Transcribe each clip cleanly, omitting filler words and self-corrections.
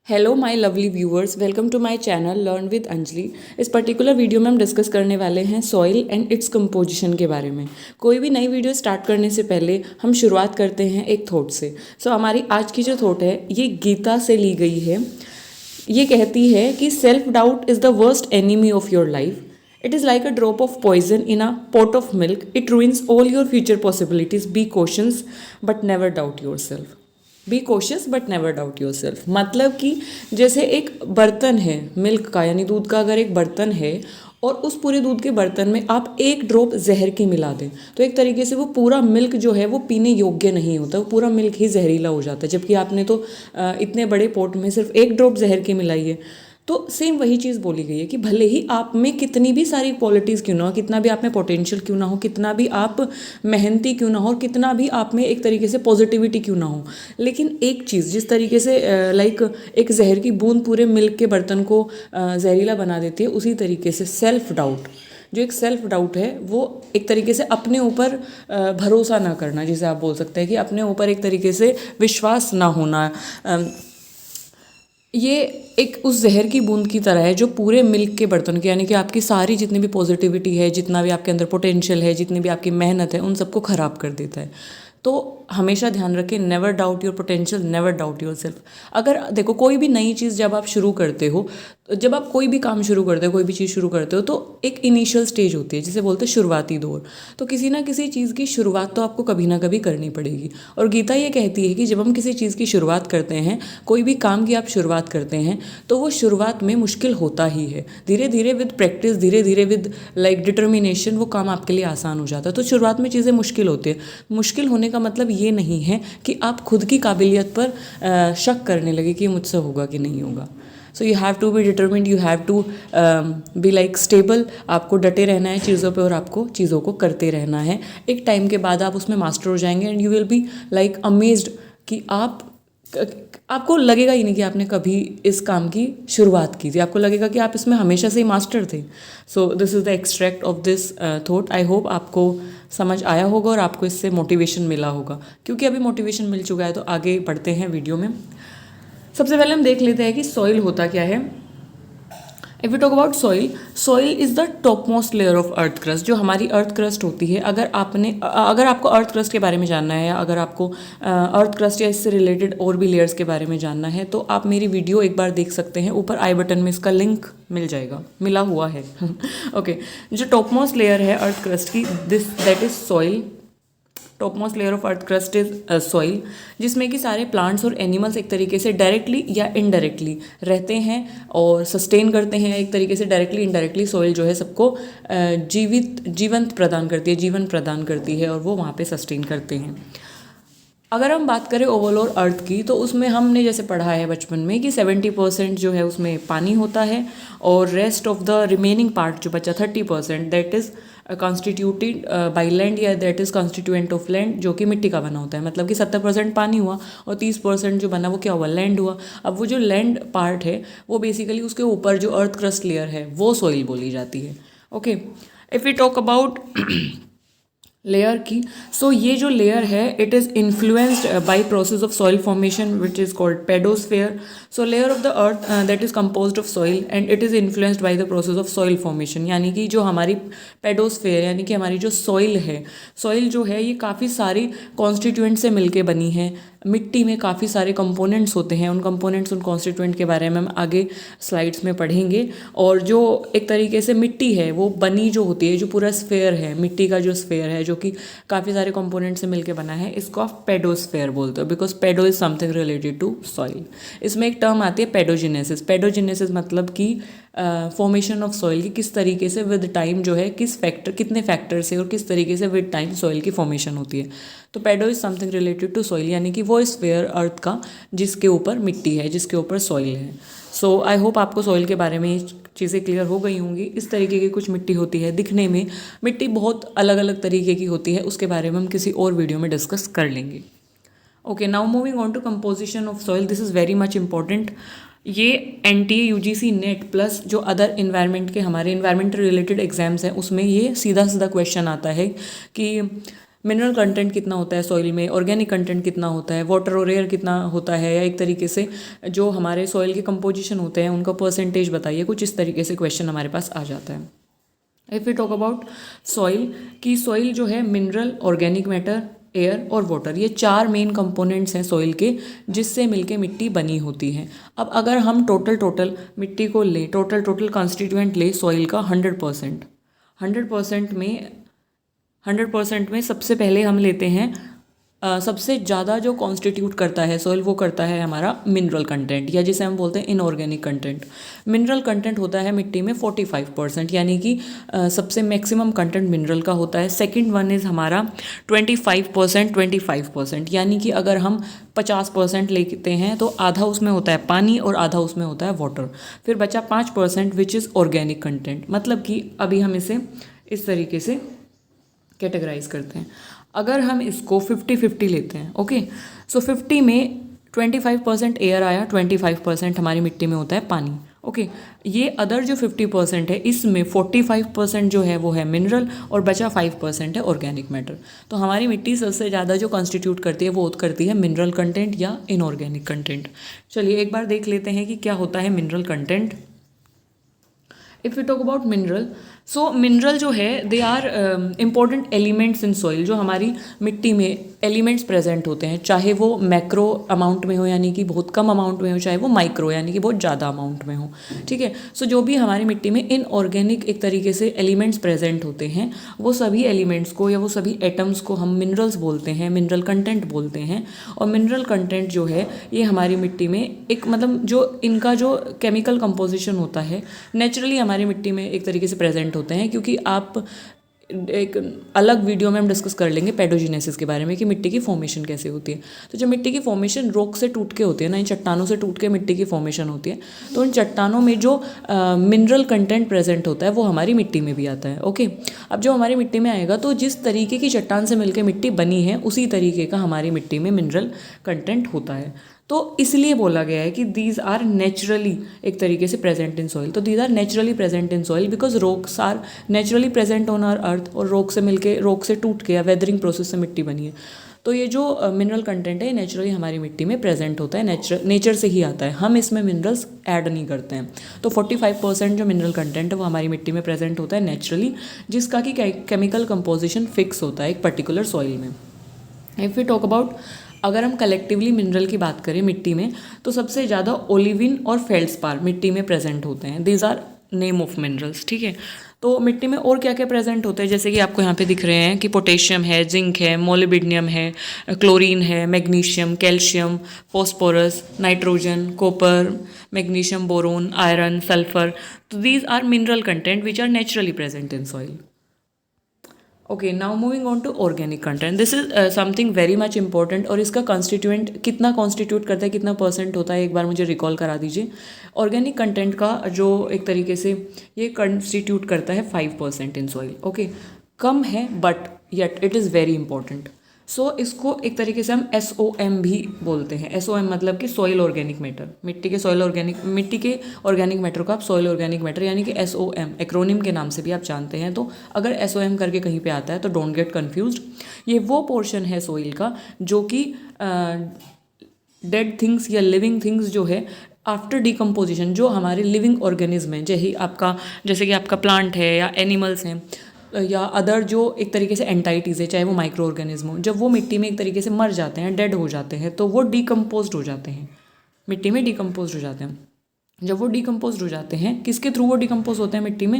Hello my lovely viewers, welcome to my channel learn with Anjali. इस particular video में हम discuss करने वाले हैं सॉइल एंड इट्स कंपोजिशन के बारे में। कोई भी नई वीडियो स्टार्ट करने से पहले हम शुरुआत करते हैं एक थॉट से। हमारी आज की जो थॉट है ये गीता से ली गई है। ये कहती है कि self doubt is the worst enemy of your life. It is like a drop of poison in a pot of milk. It ruins all your future possibilities. Be cautious but never doubt yourself. Be cautious but never doubt yourself. मतलब कि जैसे एक बर्तन है milk का, यानी दूध का, अगर एक बर्तन है और उस पूरे दूध के बर्तन में आप एक ड्रॉप जहर की मिला दें तो एक तरीके से वो पूरा मिल्क जो है वो पीने योग्य नहीं होता, वो पूरा मिल्क ही जहरीला हो जाता है। जबकि आपने तो इतने बड़े पोट में सिर्फ एक ड्रॉप जहर की मिलाई है। तो सेम वही चीज़ बोली गई है कि भले ही आप में कितनी भी सारी क्वालिटीज़ क्यों ना हो, कितना भी आप में पोटेंशियल क्यों ना हो, कितना भी आप मेहनती क्यों ना हो और कितना भी आप में एक तरीके से पॉजिटिविटी क्यों ना हो, लेकिन एक चीज़ जिस तरीके से लाइक एक जहर की बूंद पूरे मिल्क के बर्तन को जहरीला बना देती है, उसी तरीके से सेल्फ डाउट, जो एक सेल्फ डाउट है वो एक तरीके से अपने ऊपर भरोसा ना करना, जिसे आप बोल सकते हैं कि अपने ऊपर एक तरीके से विश्वास ना होना, ये एक उस जहर की बूंद की तरह है जो पूरे मिल्क के बर्तन के, यानी कि आपकी सारी जितनी भी पॉजिटिविटी है, जितना भी आपके अंदर पोटेंशियल है, जितनी भी आपकी मेहनत है, उन सबको ख़राब कर देता है। तो हमेशा ध्यान रखें, never doubt your potential, never doubt your self. अगर देखो कोई भी नई चीज़ जब आप शुरू करते हो, जब आप कोई भी काम शुरू करते हो, कोई भी चीज़ शुरू करते हो, तो एक इनिशियल स्टेज होती है जिसे बोलते हैं शुरुआती दौर। तो किसी ना किसी चीज़ की शुरुआत तो आपको कभी ना कभी करनी पड़ेगी। और गीता ये कहती है कि जब हम किसी चीज़ की शुरुआत करते हैं, कोई भी काम की आप शुरुआत करते हैं, तो वो शुरुआत में मुश्किल होता ही है। धीरे धीरे विद प्रैक्टिस, धीरे धीरे विद लाइक डिटर्मिनेशन वो काम आपके लिए आसान हो जाता है। तो शुरुआत में चीज़ें मुश्किल होती है। मुश्किल होने का मतलब ये नहीं है कि आप खुद की काबिलियत पर शक करने लगे कि मुझसे होगा कि नहीं होगा। So you have to be determined, you have to be like stable. आपको डटे रहना है चीज़ों पे और आपको चीज़ों को करते रहना है। एक टाइम के बाद आप उसमें मास्टर हो जाएंगे and you will be like amazed कि आपको लगेगा ही नहीं कि आपने कभी इस काम की शुरुआत की थी। आपको लगेगा कि आप इसमें हमेशा से ही मास्टर थे। So this is the extract of this thought. I hope आपको समझ आया होगा और आपको इससे मोटिवेशन मिला होगा। क्योंकि अभी मोटिवेशन मिल चुका है तो आगे बढ़ते हैं वीडियो में। सबसे पहले हम देख लेते हैं कि सॉइल होता क्या है। If you talk about soil, soil is the top most layer of earth crust. जो हमारी अर्थ क्रस्ट होती है, अगर आपको अर्थ क्रस्ट के बारे में जानना है, या अगर आपको अर्थ क्रस्ट या इससे रिलेटेड और भी लेयर्स के बारे में जानना है, तो आप मेरी वीडियो एक बार देख सकते हैं। ऊपर आई बटन में इसका लिंक मिल जाएगा, मिला हुआ है। ओके जो टॉप मोस्ट लेयर है अर्थ क्रस्ट की, that is soil. Top most layer of earth crust is soil, जिसमें कि सारे प्लांट्स और एनिमल्स एक तरीके से डायरेक्टली या इनडायरेक्टली रहते हैं और सस्टेन करते हैं। एक तरीके से डायरेक्टली इनडायरेक्टली सॉइल जो है सबको जीवन प्रदान करती है और वो वहाँ पे सस्टेन करते हैं। अगर हम बात करें ओवरऑल अर्थ की, तो उसमें हमने जैसे पढ़ा है बचपन में कि 70% जो है उसमें पानी होता है और rest of the remaining part जो बचा 30%, that is constituted by land, या that is constituent of land, जो कि मिट्टी का बना होता है। मतलब कि 70% पानी हुआ और 30% जो बना वो क्या हुआ, लैंड हुआ। अब वो जो लैंड पार्ट है वो बेसिकली उसके ऊपर जो अर्थ क्रस्ट लेयर है वो सॉइल बोली जाती है। Okay, if we talk about layer की, सो ये जो लेयर है it is influenced by process of soil formation which is called pedosphere. So layer of the earth that is composed of soil and it is influenced by the process of soil formation. यानी कि जो हमारी पेडोस्फेयर, यानी कि हमारी जो soil है, soil जो है ये काफ़ी सारी कॉन्स्टिट्यूएंट से मिलके बनी है। मिट्टी में काफ़ी सारे कंपोनेंट्स होते हैं, उन कंपोनेंट्स, उन कॉन्स्टिट्यूएंट के बारे में हम आगे स्लाइड्स में पढ़ेंगे। और जो एक तरीके से मिट्टी है वो बनी जो होती है, जो पूरा स्फेयर है, मिट्टी का जो स्फेयर है जो कि काफ़ी सारे कंपोनेंट से मिलके बना है, इसको आप पेडोस्फेयर बोलते हो, because pedo is something related to soil. इसमें एक टर्म आती है पेडोजेनेसिस। पेडोजेनेसिस मतलब कि फॉर्मेशन ऑफ सॉइल की किस तरीके से विद टाइम जो है कितने फैक्टर से और किस तरीके से विद टाइम सॉइल की फॉर्मेशन होती है। तो pedo is something related to soil, यानी कि वो स्फेयर अर्थ का जिसके ऊपर मिट्टी है, जिसके ऊपर सॉइल है। सो आई होप आपको सॉइल के बारे में चीज़ें क्लियर हो गई होंगी। इस तरीके की कुछ मिट्टी होती है, दिखने में मिट्टी बहुत अलग अलग तरीके की होती है, उसके बारे में हम किसी और वीडियो में डिस्कस कर लेंगे। Okay, now moving on to composition of soil, this is very much important. ये NTA UGC नेट प्लस जो अदर इन्वायरमेंट के हमारे इन्वायरमेंट रिलेटेड एग्जाम्स हैं उसमें ये सीधा सीधा क्वेश्चन आता है कि मिनरल कंटेंट कितना होता है सॉइल में, ऑर्गेनिक कंटेंट कितना होता है, वाटर और एयर कितना होता है, या एक तरीके से जो हमारे सॉइल के कंपोजिशन होते हैं उनका परसेंटेज बताइए। कुछ इस तरीके से क्वेश्चन हमारे पास आ जाता है। If we talk about soil, कि सॉइल जो है मिनरल, ऑर्गेनिक मैटर, एयर और वाटर, ये 4 मेन कंपोनेंट्स हैं सॉइल के, जिससे मिलके मिट्टी बनी होती है। अब अगर हम टोटल मिट्टी को ले, टोटल कॉन्स्टिट्यूएंट ले सॉइल का 100%, 100% में सबसे पहले हम लेते हैं सबसे ज़्यादा जो कॉन्स्टिट्यूट करता है सॉइल, वो करता है हमारा मिनरल कंटेंट, या जिसे हम बोलते हैं इनऑर्गेनिक कंटेंट। मिनरल कंटेंट होता है मिट्टी में 45%, यानी कि सबसे मैक्सिमम कंटेंट मिनरल का होता है। सेकंड वन इज़ हमारा 25%, यानी कि अगर हम 50% लेते हैं तो आधा उसमें होता है पानी और आधा उसमें होता है वाटर। फिर बचा 5% विच इज़ ऑर्गेनिक कंटेंट, मतलब कि अभी हम इसे इस तरीके से कैटेगराइज करते हैं। अगर हम इसको 50-50 लेते हैं, ओके, सो 50 में 25% एयर आया, 25% हमारी मिट्टी में होता है पानी, ओके। ये अदर जो 50% है, इसमें 45% जो है वो है मिनरल और बचा 5% है ऑर्गेनिक मैटर। तो हमारी मिट्टी सबसे ज़्यादा जो कॉन्स्टिट्यूट करती है वो करती है मिनरल कंटेंट या इनऑर्गेनिक कंटेंट। चलिए एक बार देख लेते हैं कि क्या होता है mineral content. If we talk about mineral, so mineral जो है they are important elements in soil. जो हमारी मिट्टी में एलिमेंट्स प्रेजेंट होते हैं, चाहे वो मैक्रो अमाउंट में हो यानी कि बहुत कम अमाउंट में हो, चाहे वो माइक्रो यानी कि बहुत ज़्यादा अमाउंट में हो, ठीक है। सो जो भी हमारी मिट्टी में इनऑर्गेनिक एक तरीके से एलिमेंट्स प्रेजेंट होते हैं, वो सभी एलिमेंट्स को या वो सभी एटम्स को हम मिनरल्स बोलते हैं, मिनरल कंटेंट बोलते हैं। और मिनरल कंटेंट जो है ये हमारी मिट्टी में एक मतलब जो इनका जो केमिकल कंपोजिशन होता है नेचुरली हमारी मिट्टी में एक तरीके से प्रेजेंट होते हैं। क्योंकि आप एक अलग वीडियो में हम डिस्कस कर लेंगे पेडोजिनेसिस के बारे में कि मिट्टी की फॉर्मेशन कैसे होती है। तो जब मिट्टी की फॉर्मेशन रॉक से टूट के होती है ना, इन चट्टानों से टूट के मिट्टी की फॉर्मेशन होती है, तो उन चट्टानों में जो मिनरल कंटेंट प्रेजेंट होता है वो हमारी मिट्टी में भी आता है, ओके। अब जो हमारी मिट्टी में आएगा तो जिस तरीके की चट्टान से मिलकर मिट्टी बनी है उसी तरीके का हमारी मिट्टी में मिनरल कंटेंट होता है। तो इसलिए बोला गया है कि दीज आर नेचुरली एक तरीके से प्रेजेंट इन सॉइल। तो these are naturally present in soil because rocks are naturally present on our earth, और रॉक से मिलके, रॉक से टूट के या वेदरिंग प्रोसेस से मिट्टी बनी है। तो ये जो मिनरल कंटेंट है नेचुरली हमारी मिट्टी में प्रेजेंट होता है, नेचर से ही आता है, हम इसमें मिनरल्स ऐड नहीं करते हैं। तो 45% जो मिनरल कंटेंट है वो हमारी मिट्टी में प्रेजेंट होता है नेचुरली, जिसका कि केमिकल कंपोजिशन फिक्स होता है एक पर्टिकुलर सॉइल में। इफ़ वी टॉक अबाउट, अगर हम कलेक्टिवली मिनरल की बात करें मिट्टी में, तो सबसे ज़्यादा ओलिविन और फेल्ड्स्पार मिट्टी में प्रेजेंट होते हैं। These are name of minerals, ठीक है। तो मिट्टी में और क्या क्या प्रेजेंट होते हैं, जैसे कि आपको यहाँ पे दिख रहे हैं कि पोटेशियम है, जिंक है, मोलिब्डेनम है, क्लोरीन है, magnesium, calcium, phosphorus, nitrogen, copper, magnesium, boron, iron, sulphur. तो these are mineral content which are naturally present in soil. Okay, now moving on to organic content. This is something very much important. और इसका constituent कितना constitute करता है, कितना percent होता है, एक बार मुझे रिकॉल करा दीजिए। ऑर्गेनिक कंटेंट का जो एक तरीके से ये कॉन्स्टिट्यूट करता है 5% इन सॉइल, ओके। कम है but yet it is very important. So इसको एक तरीके से हम SOM भी बोलते हैं। SOM मतलब कि सॉइल ऑर्गेनिक मैटर, मिट्टी के ऑर्गेनिक मैटर को आप सॉइल ऑर्गेनिक मैटर यानी कि SOM एक्रोनिम के नाम से भी आप जानते हैं। तो अगर SOM करके कहीं पे आता है तो डोंट गेट कन्फ्यूज्ड। ये वो पोर्शन है सॉइल का जो कि डेड थिंग्स या लिविंग थिंग्स जो है आफ्टर डिकम्पोजिशन, जो हमारे लिविंग ऑर्गेनिज्म हैं, जैसे कि आपका प्लांट है या एनिमल्स हैं या अदर जो एक तरीके से एंटाइटीज़ है, चाहे वो माइक्रो ऑर्गेनिज्म हो, जब वो मिट्टी में एक तरीके से मर जाते हैं, डेड हो जाते हैं, तो वो डिकम्पोज्ड हो जाते हैं, मिट्टी में डिकम्पोज्ड हो जाते हैं। जब वो डिकम्पोज्ड हो जाते हैं, किसके थ्रू वो डिकम्पोज होते हैं मिट्टी में?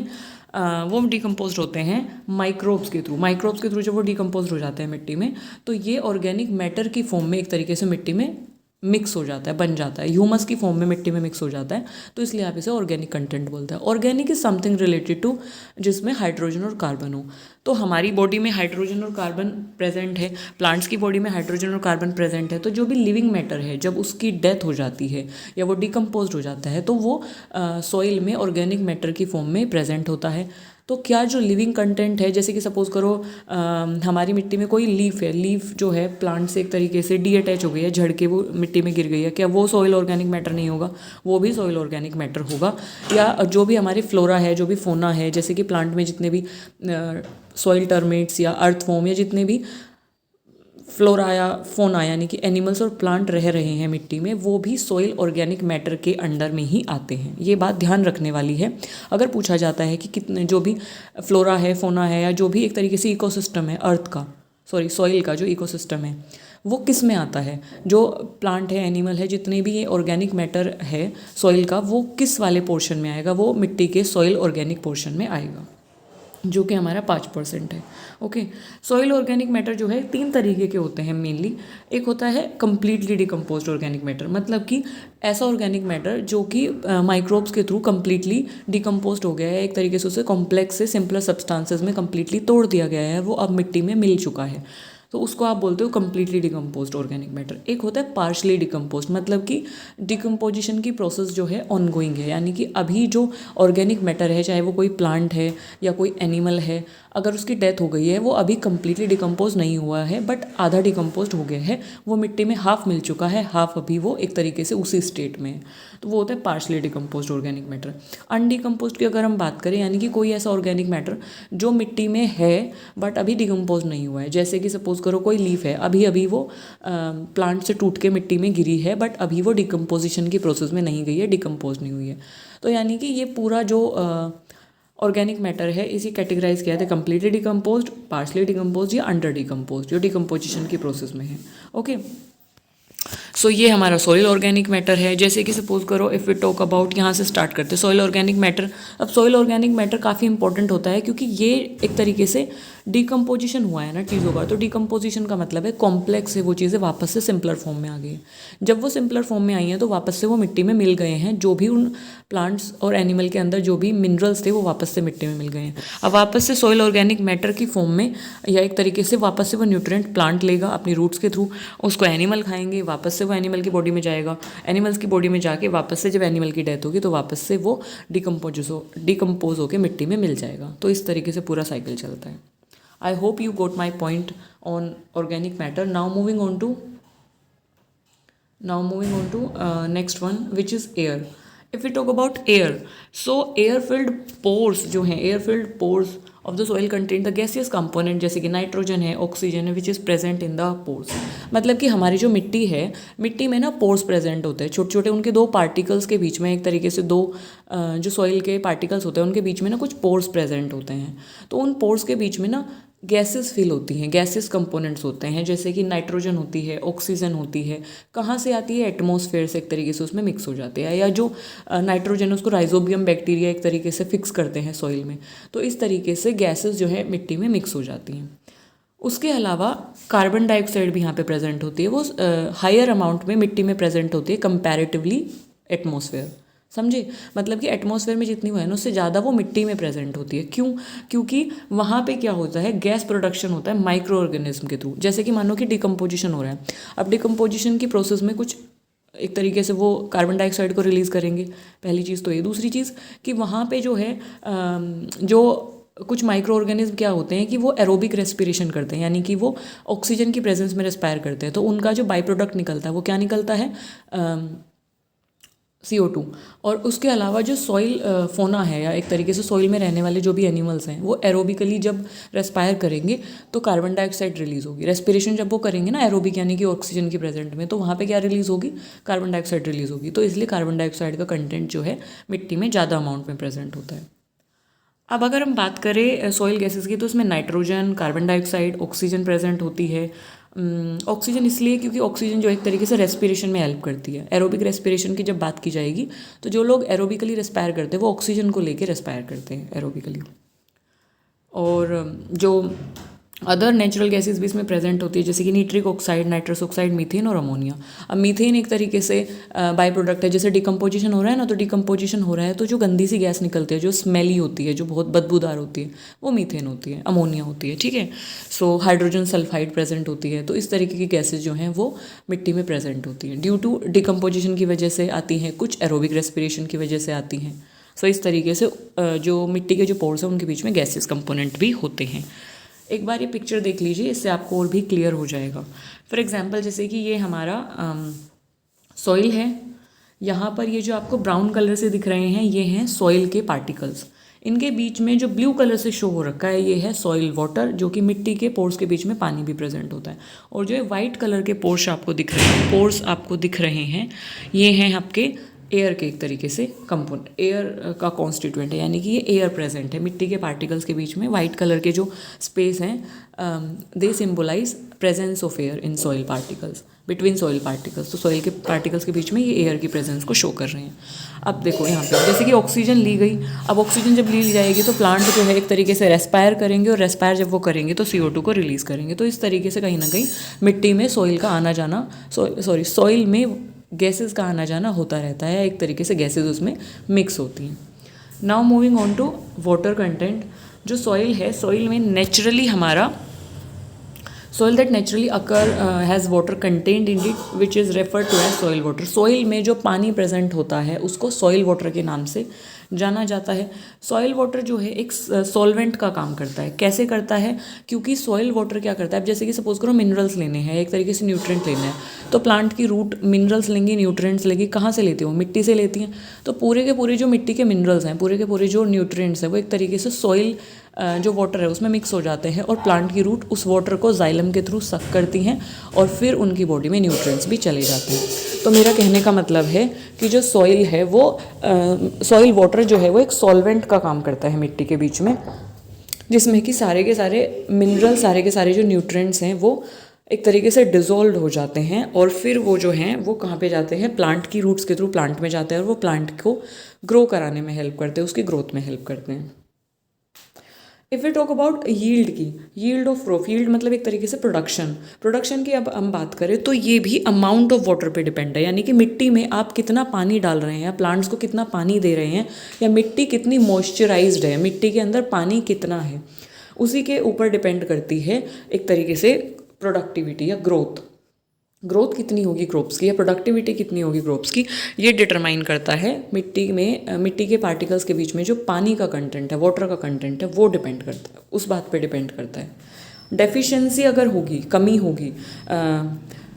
वो डिकम्पोज्ड होते हैं माइक्रोब्स के थ्रू जब वो डिकम्पोज्ड हो जाते हैं मिट्टी में, तो ये ऑर्गेनिक मैटर की फॉर्म में एक तरीके से मिट्टी में मिक्स हो जाता है, बन जाता है, ह्यूमस की फॉर्म में मिट्टी में मिक्स हो जाता है। तो इसलिए आप इसे ऑर्गेनिक कंटेंट बोलते हैं। Organic is something related to जिसमें हाइड्रोजन और कार्बन हो। तो हमारी बॉडी में हाइड्रोजन और कार्बन प्रेजेंट है, प्लांट्स की बॉडी में हाइड्रोजन और कार्बन प्रेजेंट है। तो जो भी लिविंग मैटर है जब उसकी डेथ हो जाती है या वो डिकम्पोज हो जाता है तो वो सॉइल में ऑर्गेनिक मैटर की फॉर्म में प्रेजेंट होता है। तो क्या जो लिविंग कंटेंट है, जैसे कि सपोज़ करो हमारी मिट्टी में कोई लीफ है, लीफ जो है प्लांट से एक तरीके से डीअटैच हो गई है, झड़ के वो मिट्टी में गिर गई है, क्या वो सॉइल ऑर्गेनिक मैटर नहीं होगा? वो भी सॉइल ऑर्गेनिक मैटर होगा। या जो भी हमारी फ्लोरा है, जो भी फोना है, जैसे कि प्लांट में जितने भी सॉइल टर्मेट्स या अर्थ फॉर्म या जितने भी फ्लोरा या फोना यानी कि एनिमल्स और प्लांट रह रहे हैं मिट्टी में, वो भी सॉइल ऑर्गेनिक मैटर के अंडर में ही आते हैं। ये बात ध्यान रखने वाली है। अगर पूछा जाता है कि कितने जो भी फ्लोरा है, फोना है, या जो भी एक तरीके से इकोसिस्टम है अर्थ का, सॉरी सॉइल का जो इकोसिस्टम है, वो किस में आता है, जो प्लांट है, एनिमल है, जितने भी ये ऑर्गेनिक मैटर है सॉइल का, वो किस वाले पोर्शन में आएगा, वो मिट्टी के सॉइल ऑर्गेनिक पोर्शन में आएगा, जो कि हमारा 5% है। ओके, सॉइल ऑर्गेनिक मैटर जो है 3 तरीके के होते हैं मेनली। एक होता है कम्प्लीटली डिकम्पोज्ड ऑर्गेनिक मैटर, मतलब कि ऐसा ऑर्गेनिक मैटर जो कि माइक्रोब्स के थ्रू कम्प्लीटली डिकम्पोज्ड हो गया है, एक तरीके से उसे कॉम्प्लेक्स से सिंपलर सब्सटेंसेस में कम्प्लीटली तोड़ दिया गया है, वो अब मिट्टी में मिल चुका है, तो उसको आप बोलते हो कम्प्लीटली डिकम्पोज्ड ऑर्गेनिक मैटर। एक होता है पार्शली डिकम्पोज्ड, मतलब कि डिकम्पोजिशन की प्रोसेस जो है ऑनगोइंग है, यानी कि अभी जो ऑर्गेनिक मैटर है, चाहे वो कोई प्लांट है या कोई एनिमल है, अगर उसकी डेथ हो गई है, वो अभी कम्प्लीटली डिकम्पोज नहीं हुआ है, बट आधा डिकम्पोज हो गया है, वो मिट्टी में हाफ मिल चुका है, हाफ अभी वो एक तरीके से उसी स्टेट में है, तो वो होता है पार्शली डिकम्पोज्ड ऑर्गेनिक मैटर। अनडिकम्पोज्ड की अगर हम बात करें, यानी कि कोई ऐसा ऑर्गेनिक मैटर जो मिट्टी में है बट अभी डिकम्पोज नहीं हुआ है, जैसे कि सपोज करो कोई लीफ है, अभी अभी वो प्लांट से टूट के मिट्टी में गिरी है, बट अभी वो डिकम्पोजिशन की प्रोसेस में नहीं गई है, डिकम्पोज नहीं हुई है, तो यानी कि ये पूरा जो ऑर्गेनिक मैटर है इसे कैटेगराइज किया था कम्प्लीटली डिकम्पोज्ड, पार्शली डिकम्पोज्ड या अंडर डिकम्पोज्ड, जो डिकम्पोजिशन की प्रोसेस में है। ओके, सो ये हमारा सॉइल ऑर्गेनिक मैटर है। जैसे कि सपोज करो इफ़ वी टॉक अबाउट, यहाँ से स्टार्ट करते हैं सॉइल ऑर्गेनिक मैटर। अब सॉइल ऑर्गेनिक मैटर काफ़ी इंपॉर्टेंट होता है, क्योंकि ये एक तरीके से डिकम्पोजिशन हुआ है ना चीज़ों का, तो डिकम्पोजिशन का मतलब है कॉम्प्लेक्स से वो चीज़ें वापस से सिंपलर फॉर्म में आ गई हैं। जब वो सिंपलर फॉर्म में आई हैं तो वापस से वो मिट्टी में मिल गए हैं, जो भी उन प्लांट्स और एनिमल के अंदर जो भी मिनरल्स थे वो वापस से मिट्टी में मिल गए हैं। अब वापस से सॉइल ऑर्गेनिक मैटर की फॉर्म में, या एक तरीके से वापस से वो न्यूट्रिएंट प्लांट लेगा अपनी रूट्स के थ्रू, उसको एनिमल खाएंगे, वापस से वो एनिमल की बॉडी में जाएगा, एनिमल्स की बॉडी में जाके वापस से जब एनिमल की डेथ होगी तो वापस से वो डिकम्पोज होकर मिट्टी में मिल जाएगा। तो इस तरीके से पूरा साइकिल चलता है। I hope you got my point on organic matter. Now moving on to next one, which is air. If we talk about air, so air-filled pores जो हैं, air-filled pores of the soil contain the gaseous component, जैसे कि nitrogen है, oxygen है, which is present in the pores. मतलब कि हमारी जो मिट्टी है, मिट्टी में ना पोर्स प्रेजेंट होते हैं, छोटे छोटे, उनके 2 पार्टिकल्स के बीच में, एक तरीके से 2 जो सॉइल के पार्टिकल्स होते हैं उनके बीच में ना कुछ पोर्स प्रेजेंट होते हैं, तो उन पोर्स के बीच में ना गैसेस फिल होती हैं, गैसेस कंपोनेंट्स होते हैं, जैसे कि नाइट्रोजन होती है, ऑक्सीजन होती है, कहाँ से आती है, एटमॉस्फेयर से एक तरीके से उसमें मिक्स हो जाते हैं, या जो नाइट्रोजन उसको राइजोबियम बैक्टीरिया एक तरीके से फिक्स करते हैं सॉइल में, तो इस तरीके से गैसेस जो है मिट्टी में मिक्स हो जाती हैं। उसके अलावा कार्बन डाइऑक्साइड भी यहाँ पे प्रेजेंट होती है, वो हायर अमाउंट में मिट्टी में प्रेजेंट होती है कंपैरेटिवली एटमॉस्फेयर, समझे, मतलब कि एटमॉस्फेयर में जितनी वो है ना उससे ज़्यादा वो मिट्टी में प्रेजेंट होती है। क्यों? क्योंकि वहाँ पे क्या होता है, गैस प्रोडक्शन होता है माइक्रो ऑर्गेनिज्म के थ्रू, जैसे कि मानो कि डिकम्पोजिशन हो रहा है, अब डिकम्पोजिशन की प्रोसेस में कुछ एक तरीके से वो कार्बन डाइऑक्साइड को रिलीज़ करेंगे, पहली चीज़ तो ये। दूसरी चीज़ कि वहाँ पे जो है जो कुछ माइक्रो ऑर्गेनिज्म क्या होते हैं कि वो एरोबिक रेस्पिरेशन करते हैं, यानी कि वो ऑक्सीजन की प्रेजेंस में रेस्पायर करते हैं, तो उनका जो बाई प्रोडक्ट निकलता है वो क्या निकलता है, CO2। और उसके अलावा जो सॉइल फोना है, या एक तरीके से सॉइल में रहने वाले जो भी एनिमल्स हैं, वो एरोबिकली जब रेस्पायर करेंगे तो कार्बन डाइऑक्साइड रिलीज़ होगी। रेस्पिरेशन जब वो करेंगे ना एरोबिक यानी कि ऑक्सीजन की प्रेजेंट में, तो वहाँ पे क्या रिलीज़ होगी, कार्बन डाइऑक्साइड रिलीज़ होगी, तो इसलिए कार्बन डाइऑक्साइड का कंटेंट जो है मिट्टी में ज़्यादा अमाउंट में प्रेजेंट होता है। अब अगर हम बात करें सॉइल गैसेस की, तो उसमें nitrogen, carbon dioxide, oxygen present होती है। ऑक्सीजन इसलिए क्योंकि ऑक्सीजन जो एक तरीके से रेस्पिरेशन में हेल्प करती है। एरोबिक रेस्पिरेशन की जब बात की जाएगी तो जो लोग एरोबिकली रेस्पायर करते हैं वो ऑक्सीजन को लेके रेस्पायर करते हैं एरोबिकली। और जो अदर नेचुरल गैसेस भी इसमें प्रेजेंट होती है, जैसे कि nitric oxide, nitrous oxide, methane और अमोनिया। अब मीथेन एक तरीके से बाई प्रोडक्ट है, जैसे डिकम्पोजिशन हो रहा है ना, तो डिकम्पोजिशन हो रहा है तो जो गंदी सी गैस निकलती है, जो स्मेली होती है, जो बहुत बदबूदार होती है, वो मीथेन होती है, अमोनिया होती है, ठीक है। सो हाइड्रोजन सल्फाइड प्रेजेंट होती है, तो इस तरीके की गैसेज जो हैं वो मिट्टी में प्रेजेंट होती हैं, ड्यू टू डिकम्पोजिशन की वजह से आती हैं, कुछ एरोबिक रेस्पिरेशन की वजह से आती हैं। सो इस तरीके से जो मिट्टी के जो पोर्स हैं उनके बीच में गैसेस कंपोनेंट भी होते हैं। एक बार ये पिक्चर देख लीजिए, इससे आपको और भी क्लियर हो जाएगा। फॉर एग्जांपल जैसे कि ये हमारा सॉइल है, यहाँ पर ये जो आपको ब्राउन कलर से दिख रहे हैं ये हैं सॉइल के पार्टिकल्स, इनके बीच में जो ब्लू कलर से शो हो रखा है ये है सॉइल वाटर, जो कि मिट्टी के पोर्स के बीच में पानी भी प्रेजेंट होता है। और जो ये वाइट कलर के पोर्स आपको दिख रहे हैं ये हैं आपके एयर के एक तरीके से कंपोनेंट, एयर का कॉन्स्टिट्यूएंट है, यानी कि ये एयर प्रेजेंट है मिट्टी के पार्टिकल्स के बीच में। वाइट कलर के जो स्पेस हैं they symbolise presence of air in soil particles, between soil particles. तो सॉइल के पार्टिकल्स के बीच में ये एयर की प्रेजेंस को शो कर रहे हैं। अब देखो यहाँ पे जैसे कि ऑक्सीजन ली गई, अब ऑक्सीजन जब ली जाएगी तो प्लांट जो है एक तरीके से रेस्पायर करेंगे, और रेस्पायर जब वो करेंगे तो CO2 को रिलीज़ करेंगे। तो इस तरीके से कहीं ना कहीं मिट्टी में सॉइल का आना जाना, सॉइल में गैसेस का आना जाना होता रहता है, एक तरीके से गैसेस उसमें मिक्स होती हैं। Now moving on to water content. जो सॉइल है, सॉइल में नेचुरली हमारा soil that naturally occur has water contained in it which is referred to as soil water। soil में जो पानी प्रेजेंट होता है उसको soil water के नाम से जाना जाता है। सॉइल वाटर जो है एक सॉल्वेंट का काम करता है। कैसे करता है? क्योंकि सॉइल वाटर क्या करता है, अब जैसे कि सपोज करो मिनरल्स लेने हैं, एक तरीके से न्यूट्रिएंट लेना है, तो प्लांट की रूट मिनरल्स लेंगी, न्यूट्रिएंट्स लेगी, कहाँ से लेती है वो? मिट्टी से लेती हैं। तो पूरे के पूरे जो मिट्टी के मिनरल्स हैं, पूरे के पूरे जो न्यूट्रिएंट्स हैं, वो एक तरीके से सॉइल जो वाटर है उसमें मिक्स हो जाते हैं, और प्लांट की रूट उस वाटर को जाइलम के थ्रू सक करती हैं, और फिर उनकी बॉडी में न्यूट्रिएंट्स भी चले जाते हैं। तो मेरा कहने का मतलब है कि जो सॉइल है वो सॉइल वाटर जो है वो एक सॉल्वेंट का काम करता है मिट्टी के बीच में, जिसमें कि सारे के सारे मिनरल, सारे के सारे जो न्यूट्रिएंट्स हैं वो एक तरीके से डिज़ोल्व हो जाते हैं, और फिर वो जो हैं वो कहाँ पे जाते हैं? प्लांट की रूट्स के थ्रू प्लांट में जाते हैं, और वो प्लांट को ग्रो कराने में हेल्प करते हैं, उसकी ग्रोथ में हेल्प करते हैं। If we talk about yield की, यील्ड ऑफ क्रॉप, यील्ड मतलब एक तरीके से प्रोडक्शन की अब हम बात करें तो ये भी अमाउंट ऑफ वाटर पे डिपेंड है, यानी कि मिट्टी में आप कितना पानी डाल रहे हैं, या प्लांट्स को कितना पानी दे रहे हैं, या मिट्टी कितनी मॉइस्चराइज्ड है, मिट्टी के अंदर पानी कितना है, उसी के ऊपर डिपेंड करती है एक तरीके से प्रोडक्टिविटी या ग्रोथ कितनी होगी क्रॉप्स की, या प्रोडक्टिविटी कितनी होगी क्रॉप्स की। ये डिटरमाइन करता है मिट्टी के पार्टिकल्स के बीच में जो पानी का कंटेंट है, वाटर का कंटेंट है, वो डिपेंड करता है, उस बात पे डिपेंड करता है। डेफिशिएंसी अगर होगी, कमी होगी,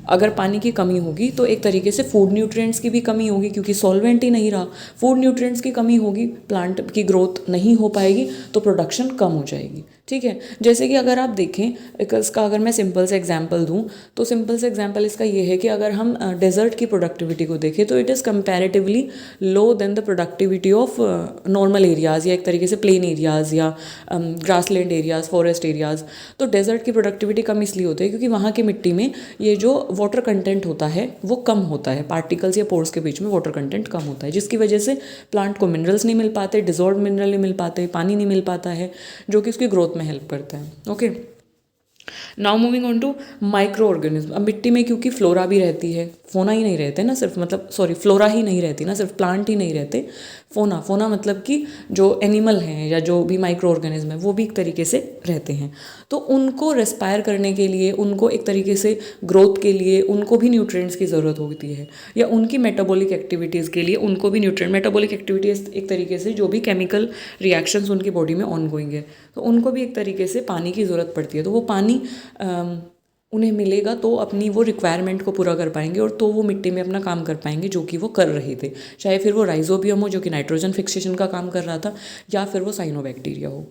अगर पानी की कमी होगी तो एक तरीके से फूड न्यूट्रिएंट्स की भी कमी होगी, क्योंकि सॉल्वेंट ही नहीं रहा। फूड न्यूट्रिएंट्स की कमी होगी, प्लांट की ग्रोथ नहीं हो पाएगी, तो प्रोडक्शन कम हो जाएगी। ठीक है, जैसे कि अगर आप देखें इसका, अगर मैं सिंपल से एग्जांपल दूं तो सिंपल से एग्जांपल इसका ये है कि अगर हम डेजर्ट की प्रोडक्टिविटी को देखें तो it is comparatively low than the productivity of normal areas, या एक तरीके से प्लेन एरियाज़, या ग्रासलैंड एरियाज़, फॉरेस्ट एरियाज़। तो डेजर्ट की प्रोडक्टिविटी कम इसलिए होती है क्योंकि वहाँ की मिट्टी में ये जो वाटर कंटेंट होता है वो कम होता है, पार्टिकल्स या पोर्स के बीच में वाटर कंटेंट कम होता है, जिसकी वजह से प्लांट को मिनरल्स नहीं मिल पाते, डिजॉल्व मिनरल नहीं मिल पाते, पानी नहीं मिल पाता है, जो कि उसकी ग्रोथ में हेल्प करता है। Okay, now moving on to microorganism. अब मिट्टी में क्योंकि फ्लोरा भी रहती है, फोना ही नहीं रहते ना सिर्फ, मतलब सॉरी फ्लोरा ही नहीं रहती ना सिर्फ, प्लांट ही नहीं रहते, फोना मतलब कि जो एनिमल हैं या जो भी माइक्रो ऑर्गेनिज्म है वो भी एक तरीके से रहते हैं। तो उनको रेस्पायर करने के लिए, उनको एक तरीके से ग्रोथ के लिए उनको भी न्यूट्रिएंट्स की ज़रूरत होती है, या उनकी मेटाबॉलिक एक्टिविटीज़ के लिए उनको भी न्यूट्रिएंट, मेटाबॉलिक एक्टिविटीज़ एक तरीके से जो भी केमिकल रिएक्शंस उनकी बॉडी में ऑन गोइंग है, तो उनको भी एक तरीके से पानी की ज़रूरत पड़ती है। तो वो पानी उन्हें मिलेगा तो अपनी वो रिक्वायरमेंट को पूरा कर पाएंगे, और तो वो मिट्टी में अपना काम कर पाएंगे जो कि वो कर रहे थे, चाहे फिर वो राइजोबियम हो जो कि नाइट्रोजन फिक्सेशन का काम कर रहा था, या फिर वो साइनोबैक्टीरिया हो।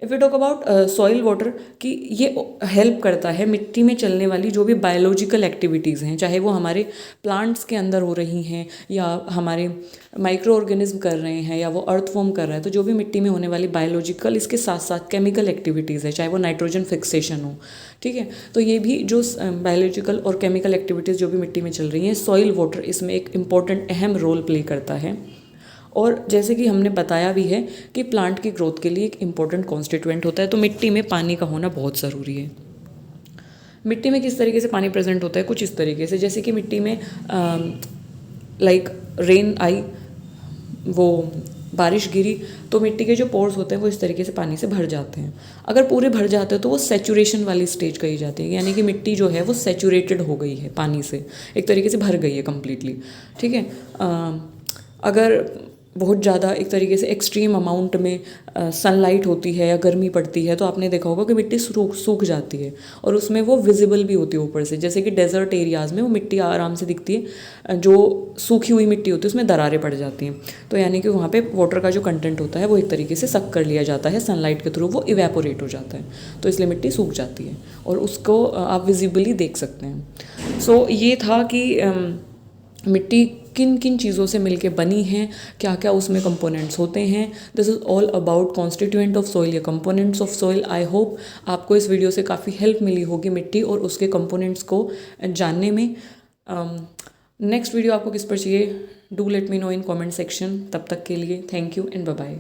If you talk about soil water कि ये हेल्प करता है मिट्टी में चलने वाली जो भी बायोलॉजिकल एक्टिविटीज़ हैं, चाहे वो हमारे प्लांट्स के अंदर हो रही हैं, या हमारे माइक्रो ऑर्गेनिज्म कर रहे हैं, या वो अर्थ फॉर्म कर रहा है, तो जो भी मिट्टी में होने वाली बायोलॉजिकल, इसके साथ साथ केमिकल एक्टिविटीज़ है, चाहे वो नाइट्रोजन फिक्सेशन हो, ठीक है, तो ये भी जो बायोलॉजिकल और केमिकल एक्टिविटीज़ जो भी मिट्टी में चल रही हैं, सॉइल वाटर इसमें एक इम्पॉर्टेंट अहम रोल प्ले करता है। और जैसे कि हमने बताया भी है कि प्लांट की ग्रोथ के लिए एक इम्पॉर्टेंट कॉन्स्टिट्यूएंट होता है, तो मिट्टी में पानी का होना बहुत ज़रूरी है। मिट्टी में किस तरीके से पानी प्रेजेंट होता है? कुछ इस तरीके से, जैसे कि मिट्टी में लाइक रेन आई, वो बारिश गिरी, तो मिट्टी के जो पोर्स होते हैं वो इस तरीके से पानी से भर जाते हैं। अगर पूरे भर जाते हैं तो वो सैचुरेशन वाली स्टेज कही जाती है, यानी कि मिट्टी जो है वो सैचुरेटेड हो गई है पानी से, एक तरीके से भर गई है कम्प्लीटली। ठीक है, अगर बहुत ज़्यादा एक तरीके से एक्सट्रीम अमाउंट में सनलाइट होती है या गर्मी पड़ती है तो आपने देखा होगा कि मिट्टी सूख जाती है और उसमें वो विजिबल भी होती है ऊपर से। जैसे कि डेजर्ट एरियाज़ में वो मिट्टी आराम से दिखती है, जो सूखी हुई मिट्टी होती है उसमें दरारें पड़ जाती हैं। तो यानी कि वहाँ पे वाटर का जो कंटेंट होता है वो एक तरीके से सक कर लिया जाता है सनलाइट के थ्रू, वो इवेपोरेट हो जाता है, तो इसलिए मिट्टी सूख जाती है और उसको आप विजिबली देख सकते हैं। सो ये था कि मिट्टी किन किन चीज़ों से मिलके बनी है, क्या क्या उसमें कंपोनेंट्स होते हैं। This is all about constituent of soil या components of soil. I hope आपको इस वीडियो से काफ़ी हेल्प मिली होगी मिट्टी और उसके कंपोनेंट्स को जानने में। नेक्स्ट वीडियो आपको किस पर चाहिए, do let me know in comment section. तब तक के लिए thank you and bye bye.